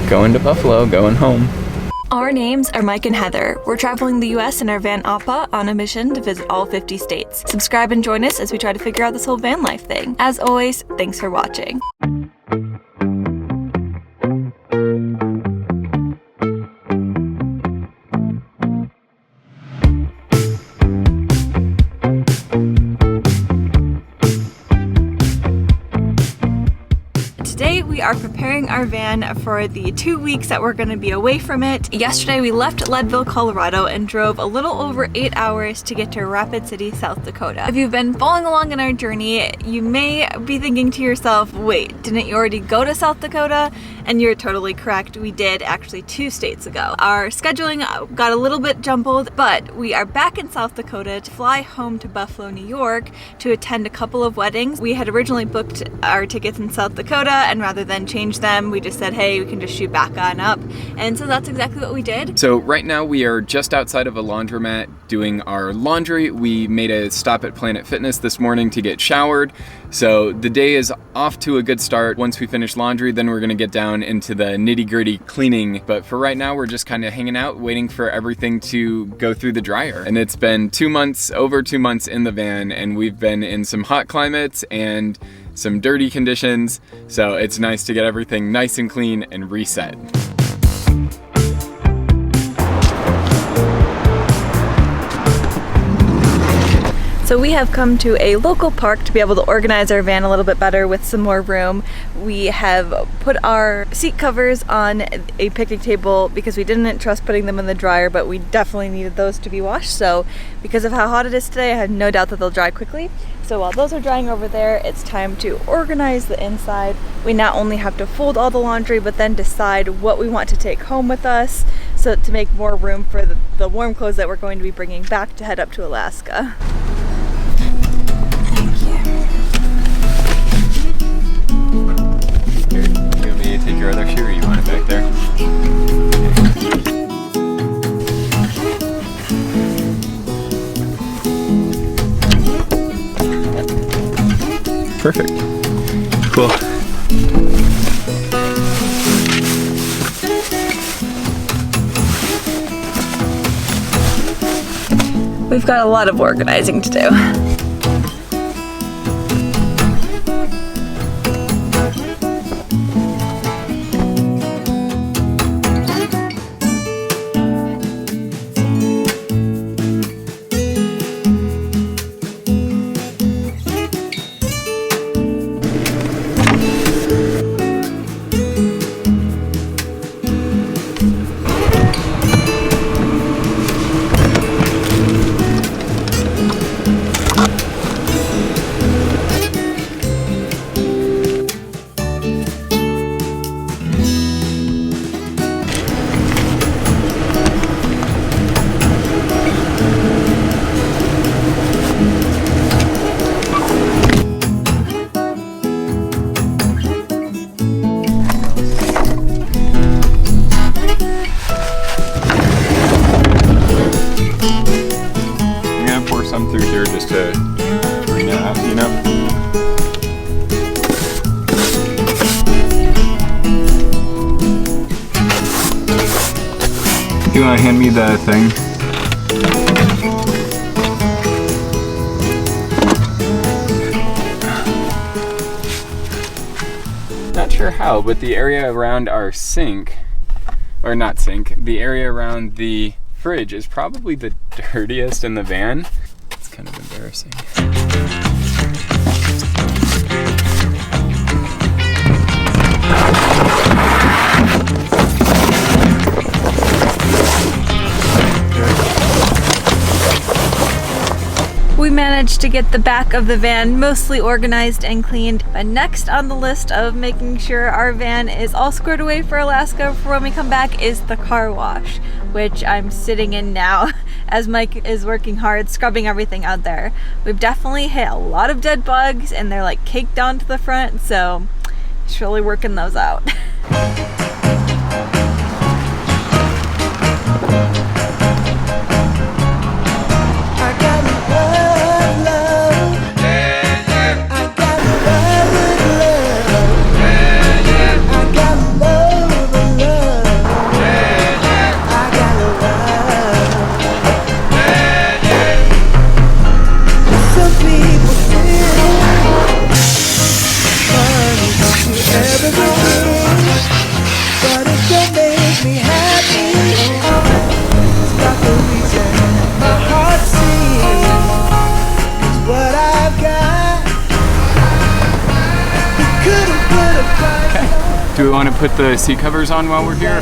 Going to Buffalo, going home. Our names are Mike and Heather. We're traveling the US in our van Appa on a mission to visit all 50 states. Subscribe and join us as we try to figure out this whole van life thing. As always, thanks for watching. Today we are preparing our van for the 2 weeks that we're going to be away from it. Yesterday we left Leadville, Colorado and drove a little over 8 hours to get to Rapid City, South Dakota. If you've been following along in our journey, you may be thinking to yourself, wait, didn't you already go to South Dakota? And you're totally correct, we did actually 2 states ago. Our scheduling got a little bit jumbled, but we are back in South Dakota to fly home to Buffalo, New York to attend a couple of weddings. We had originally booked our tickets in South Dakota, and rather than change them, we just said, hey, we can just shoot back on up. And so that's exactly what we did. So right now we are just outside of a laundromat doing our laundry. We made a stop at Planet Fitness this morning to get showered. So the day is off to a good start. Once we finish laundry, then we're gonna get down into the nitty-gritty cleaning. But for right now, we're just kind of hanging out, waiting for everything to go through the dryer. And it's been 2 months, over 2 months in the van, and we've been in some hot climates and some dirty conditions. So it's nice to get everything nice and clean and reset. So we have come to a local park to be able to organize our van a little bit better with some more room. We have put our seat covers on a picnic table because we didn't trust putting them in the dryer, but we definitely needed those to be washed. So because of how hot it is today, I have no doubt that they'll dry quickly. So while those are drying over there, it's time to organize the inside. We not only have to fold all the laundry, but then decide what we want to take home with us, so to make more room for the warm clothes that we're going to be bringing back to head up to Alaska. Here, you want me to take your other shoe or you want it back there? Perfect. Cool. We've got a lot of organizing to do. Through here just to bring it out, you know? You want to hand me the thing? Not sure how, but the area around our sink, or not sink, the area around the fridge is probably the dirtiest in the van. Kind of embarrassing. We managed to get the back of the van mostly organized and cleaned. But next on the list of making sure our van is all squared away for Alaska for when we come back is the car wash, which I'm sitting in now as Mike is working hard scrubbing everything out there. We've definitely hit a lot of dead bugs and they're like caked onto the front, so he's really working those out. I got love. want to put the seat covers on while we're here?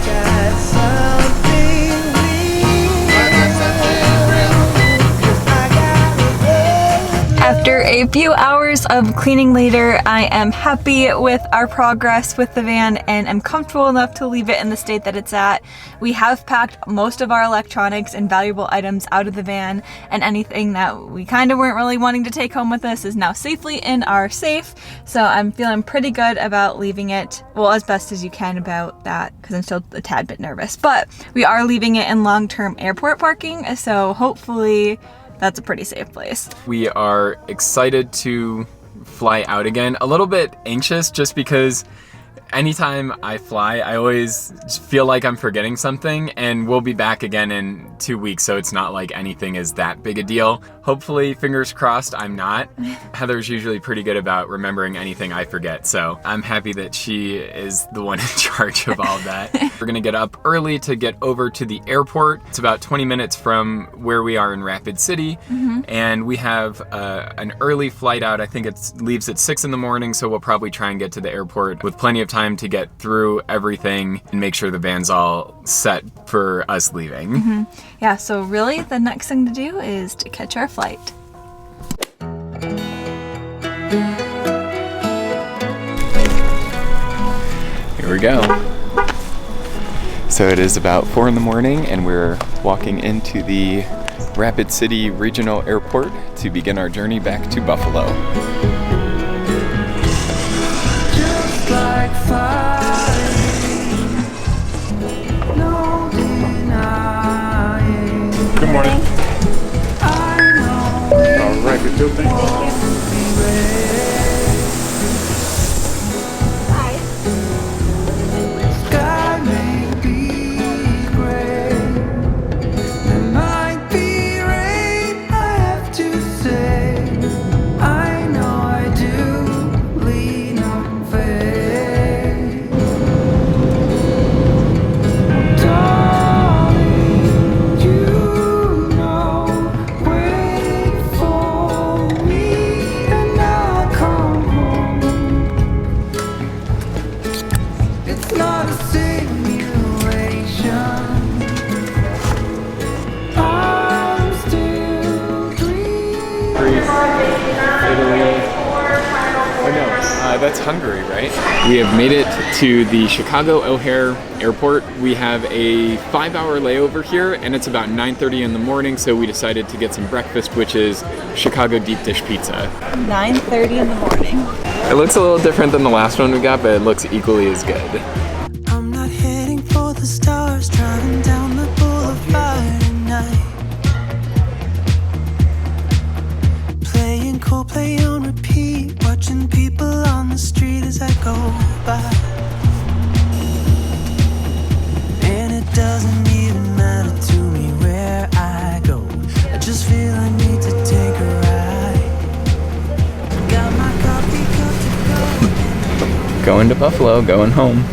After a few hours of cleaning later, I am happy with our progress with the van and am comfortable enough to leave it in the state that it's at. We have packed most of our electronics and valuable items out of the van, and anything that we kind of weren't really wanting to take home with us is now safely in our safe. So I'm feeling pretty good about leaving it, well, as best as you can about that, because I'm still a tad bit nervous. But we are leaving it in long-term airport parking, so hopefully that's a pretty safe place. We are excited to fly out again. A little bit anxious just because anytime I fly, I always feel like I'm forgetting something, and we'll be back again in 2 weeks, so it's not like anything is that big a deal. Hopefully, fingers crossed, I'm not. Heather's usually pretty good about remembering anything I forget, so I'm happy that she is the one in charge of all that. We're gonna get up early to get over to the airport. It's about 20 minutes from where we are in Rapid City, and we have an early flight out. I think it leaves at 6 in the morning, so we'll probably try and get to the airport with plenty of time to get through everything and make sure the van's all set for us leaving. Yeah, so really the next thing to do is to catch our flight. Here we go. So it is about 4 in the morning and we're walking into the Rapid City Regional Airport to begin our journey back to Buffalo. Like fire, no denying. Good morning. I know All right, good deal. Thank you. sky may be gray, there might be rain. I have to say, I know I do lean on faith. Darling, you know, wait for me and I'll come home. It's not a simulation. I'm still dreaming. Greece, Italy. Oh no, that's Hungary, right? We have made it to the Chicago O'Hare Airport. We have a 5-hour layover here, and it's about 9:30 in the morning, so we decided to get some breakfast, which is Chicago deep dish pizza. 9:30 in the morning. It looks a little different than the last one we got, but it looks equally as good. I'm not heading for the stars, driving down the boulevard tonight. Playing Coldplay on repeat, watching people on the street as I go by. And it doesn't even matter to me where I go, I just feel I need to take a ride. Got my coffee cup to go. Going to Buffalo, going home.